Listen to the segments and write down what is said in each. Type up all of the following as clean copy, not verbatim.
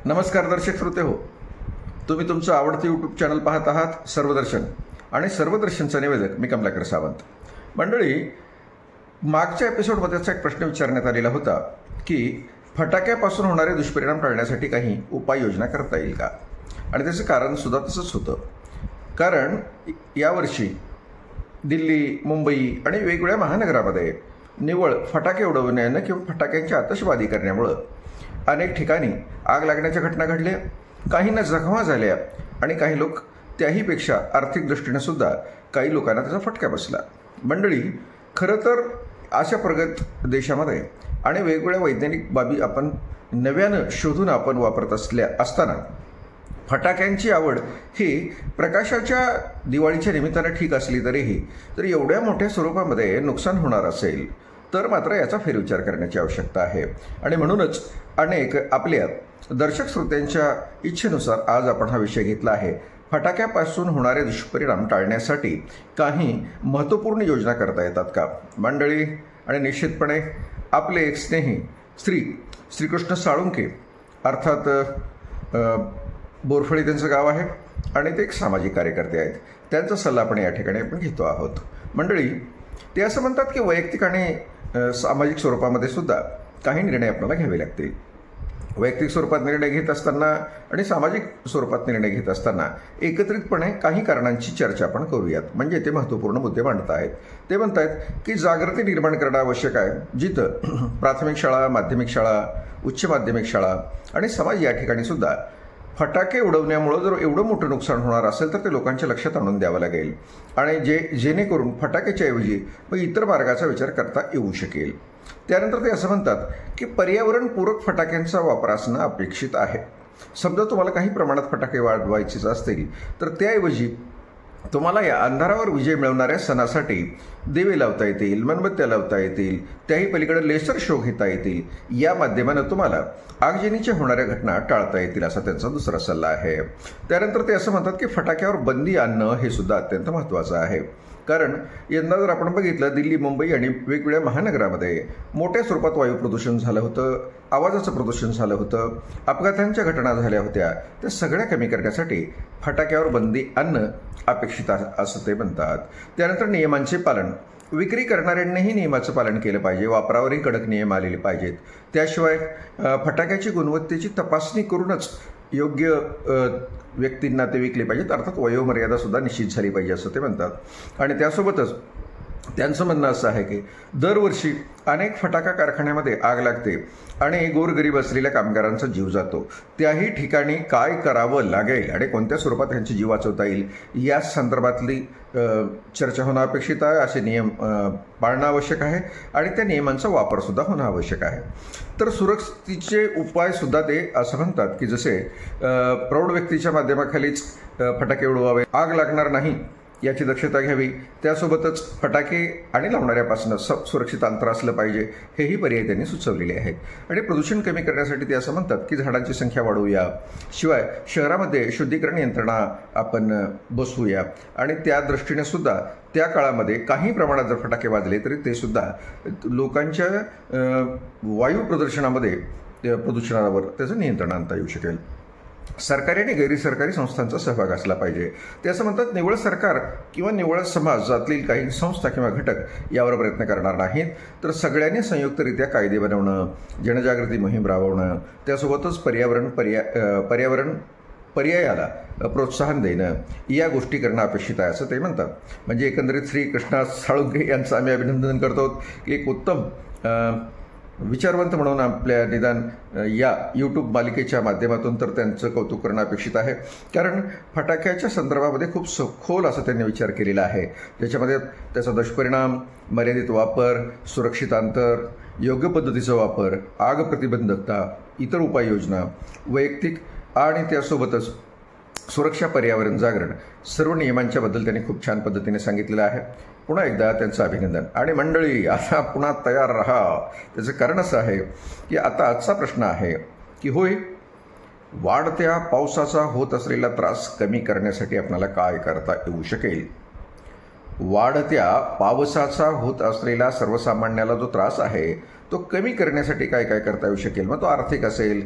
नमस्कार दर्शक श्रोते हो, तुम्ही तुमचं आवडतं यूट्यूब चॅनल पाहत आहात सर्वदर्शन आणि सर्वदर्शनचा निवेदक मी कमलाकर सावंत. मंडळी, मागच्या एपिसोडमध्येचा एक प्रश्न विचारण्यात आलेला होता की फटाक्यापासून होणारे दुष्परिणाम टाळण्यासाठी काही उपाययोजना करता येईल का. आणि त्याचं कारण सुद्धा तसंच होतं. कारण यावर्षी दिल्ली, मुंबई आणि वेगवेगळ्या महानगरामध्ये निव्वळ फटाके उडवण्यानं किंवा फटाक्यांची आतषबाजी करण्यामुळं अनेक ठिकाणी आग लागण्याच्या घटना घडल्या, काहींना जखमा झाल्या आणि काही लोक त्याहीपेक्षा आर्थिक दृष्टीने सुद्धा काही लोकांना त्याचा फटका बसला. मंडळी, खरं तर अशा प्रगत देशामध्ये आणि वेगवेगळ्या वैज्ञानिक बाबी आपण नव्यानं शोधून आपण वापरत असताना फटाक्यांची आवड ही प्रकाशाच्या दिवाळीच्या निमित्तानं ठीक असली तरीही जर एवढ्या मोठ्या स्वरूपामध्ये नुकसान होणार असेल तर मात्र याचा फेरविचार करण्याची आवश्यकता आहे. आणि म्हणूनच अनेक आपल्या दर्शक श्रोत्यांच्या इच्छेनुसार आज आपण हा विषय घेतला आहे. फटाक्यापासून होणारे दुष्परिणाम टाळण्यासाठी काही महत्त्वपूर्ण योजना करता येतात का मंडळी. आणि निश्चितपणे आपले एक स्नेही श्रीकृष्ण साळुंके, अर्थात बोरफळी त्यांचं गाव आहे आणि ते एक सामाजिक कार्यकर्ते आहेत, त्यांचा सल्ला आपण या ठिकाणी आपण घेतो आहोत. मंडळी, ते असं म्हणतात की वैयक्तिक आणि सामाजिक स्वरूपामध्ये सुद्धा काही निर्णय आपल्याला घ्यावे लागतील. वैयक्तिक स्वरूपात निर्णय घेत असताना आणि सामाजिक स्वरूपात निर्णय घेत असताना एकत्रितपणे काही कारणांची चर्चा आपण करूयात. म्हणजे ते महत्त्वपूर्ण मुद्दे मांडत आहेत. ते म्हणतात की जागृती निर्माण करणं आवश्यक आहे. जिथं प्राथमिक शाळा, माध्यमिक शाळा, उच्च माध्यमिक शाळा आणि समाज या ठिकाणी सुद्धा फटाके उडवण्यामुळं जर एवढं मोठं नुकसान होणार असेल तर ते लोकांच्या लक्षात आणून द्यावं लागेल आणि जेणेकरून फटाक्याच्या ऐवजी मग इतर मार्गाचा विचार करता येऊ शकेल. त्यानंतर ते असं म्हणतात की पर्यावरणपूरक फटाक्यांचा वापर असणं अपेक्षित आहे. समजा तुम्हाला काही प्रमाणात फटाके वाढवायचेच असतील तर त्याऐवजी तुम्हाला या अंधारावर विजय मिळवणाऱ्या सणासाठी दिवे लावता येतील, मेणबत्त्या लावता येतील, त्याही पलीकडे लेसर शो घेता येतील. या माध्यमानं तुम्हाला आगजनीच्या होणाऱ्या घटना टाळता येतील असा त्यांचा दुसरा सल्ला आहे. त्यानंतर ते असं म्हणतात की फटाक्यावर बंदी आणणं हे सुद्धा अत्यंत महत्त्वाचं आहे. कारण यंदा जर आपण बघितलं, दिल्ली, मुंबई आणि वेगवेगळ्या महानगरामध्ये मोठ्या स्वरूपात वायू प्रदूषण झालं होतं, आवाजाचं प्रदूषण झालं होतं, अपघातांच्या घटना झाल्या होत्या. त्या सगळ्या कमी करण्यासाठी फटाक्यावर बंदी आणणं अपेक्षित असं ते म्हणतात. त्यानंतर नियमांचे पालन, विक्री करणाऱ्यांनीही नियमाचं पालन केलं पाहिजे. वापरावरही कडक नियम आलेले पाहिजेत. त्याशिवाय फटाक्याची गुणवत्तेची तपासणी करूनच योग्य व्यक्तींना ते विकले पाहिजेत. अर्थात वयोमर्यादा सुद्धा निश्चित झाली पाहिजे असं ते म्हणतात. आणि त्यासोबतच त्यांचं म्हणणं असं आहे की दरवर्षी अनेक फटाका कारखान्यामध्ये आग लागते आणि गोरगरीब असलेल्या कामगारांचा जीव जातो. त्याही ठिकाणी काय करावं लागेल आणि कोणत्या स्वरूपात त्यांचे जीव वाचवता येईल या संदर्भातली चर्चा होणं अपेक्षित आहे. असे नियम पाळणं आवश्यक आहे आणि त्या नियमांचा वापरसुद्धा होणं आवश्यक आहे. तर सुरक्षेचे उपायसुद्धा ते असं म्हणतात की जसे प्रौढ व्यक्तीच्या माध्यमाखालीच फटाके उडवावे, आग लागणार नाही याची दक्षता घ्यावी. त्यासोबतच फटाके आणि लावणाऱ्यापासून सुरक्षित अंतर असलं पाहिजे, हेही पर्याय त्यांनी सुचवलेले आहेत. आणि प्रदूषण कमी करण्यासाठी ते असं म्हणतात की झाडांची संख्या वाढवूया. शिवाय शहरामध्ये शुद्धीकरण यंत्रणा आपण बसवूया आणि त्या दृष्टीने सुद्धा त्या काळामध्ये काही प्रमाणात जर फटाके वाजले तरी ते सुद्धा लोकांच्या वायू प्रदूषणावर त्याचं नियंत्रण आणता येऊ शकेल. सरकारी आणि गैरसरकारी संस्थांचा सहभाग असला पाहिजे. ते असं म्हणतात निव्वळ सरकार किंवा निव्वळ समाजातील काही संस्था किंवा घटक यावर प्रयत्न करणार नाहीत, तर सगळ्यांनी संयुक्तरित्या कायदे बनवणं, जनजागृती मोहीम राबवणं, त्यासोबतच पर्यावरण पर्यायाला प्रोत्साहन देणं या गोष्टी करणं अपेक्षित आहे असं ते म्हणतात. म्हणजे एकंदरीत श्रीकृष्ण साळुंके यांचं आम्ही अभिनंदन करतो की एक उत्तम विचारवंत म्हणून आपल्या निदान या यूट्यूब मालिकेच्या माध्यमातून तर त्यांचं कौतुक करणं अपेक्षित आहे. कारण फटाक्याच्या संदर्भामध्ये खूप सखोल असा त्यांनी विचार केलेला आहे, ज्याच्यामध्ये त्याचा दुष्परिणाम, मर्यादित वापर, सुरक्षित अंतर, योग्य पद्धतीचा वापर, आग प्रतिबंधकता, इतर उपाययोजना, वैयक्तिक आणि त्यासोबतच सुरक्षा, पर्यावरण जागरण, सर्व नियमांच्याबद्दल त्यांनी खूप छान पद्धतीने सांगितलेलं आहे. पुन्हा एकदा त्यांचं अभिनंदन. आणि मंडळी, आता पुन्हा तयार राहा. त्याचं कारण असं आहे की आता आजचा प्रश्न आहे की होय, वाढत्या पावसाचा होत असलेला त्रास कमी करण्यासाठी आपल्याला काय करता येऊ शकेल. वाढत्या पावसाचा होत असलेला सर्वसामान्याला जो त्रास आहे तो कमी करण्यासाठी काय काय करता येऊ शकेल? मग तो आर्थिक असेल,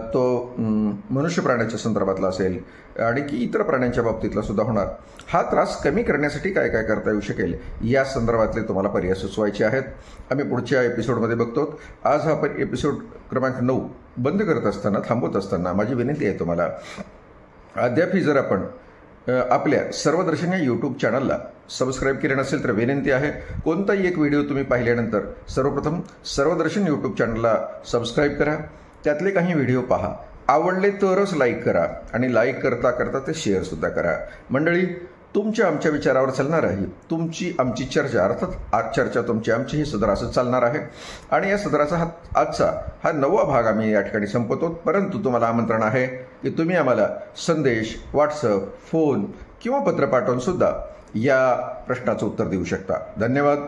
तो मनुष्य प्राण्याच्या संदर्भातला असेल आणि की इतर प्राण्यांच्या बाबतीतला सुद्धा होणार. हा त्रास कमी करण्यासाठी काय काय करता येऊ शकेल या संदर्भातले तुम्हाला पर्याय सुचवायचे आहेत. आम्ही पुढच्या एपिसोडमध्ये बघतो. आज हा एपिसोड क्रमांक 9 बंद करत असताना, थांबवत असताना माझी विनंती आहे तुम्हाला, अद्यापही जर आपण आपल्या सर्वदर्शन या यूट्यूब चॅनलला सबस्क्राईब केले नसेल तर विनंती आहे, कोणताही एक व्हिडिओ तुम्ही पाहिल्यानंतर सर्वप्रथम सर्वदर्शन यूट्यूब चॅनलला सबस्क्राईब करा, त्यातले काही व्हिडिओ पहा, आवडले तरच लाईक करा आणि लाईक करता करता ते शेअरसुद्धा करा. मंडळी, तुमच्या आमच्या विचारावर चालणार आहे तुमची आमची चर्चा, अर्थात आज चर्चा तुमची आमची हे सदर असं चालणार आहे. आणि या सदराचा आजचा हा 9वा भाग आम्ही या ठिकाणी संपवतो. परंतु तुम्हाला आमंत्रण आहे की तुम्ही आम्हाला संदेश, व्हॉट्सअप, फोन किंवा पत्र पाठवून सुद्धा या प्रश्नाचं उत्तर देऊ शकता. धन्यवाद.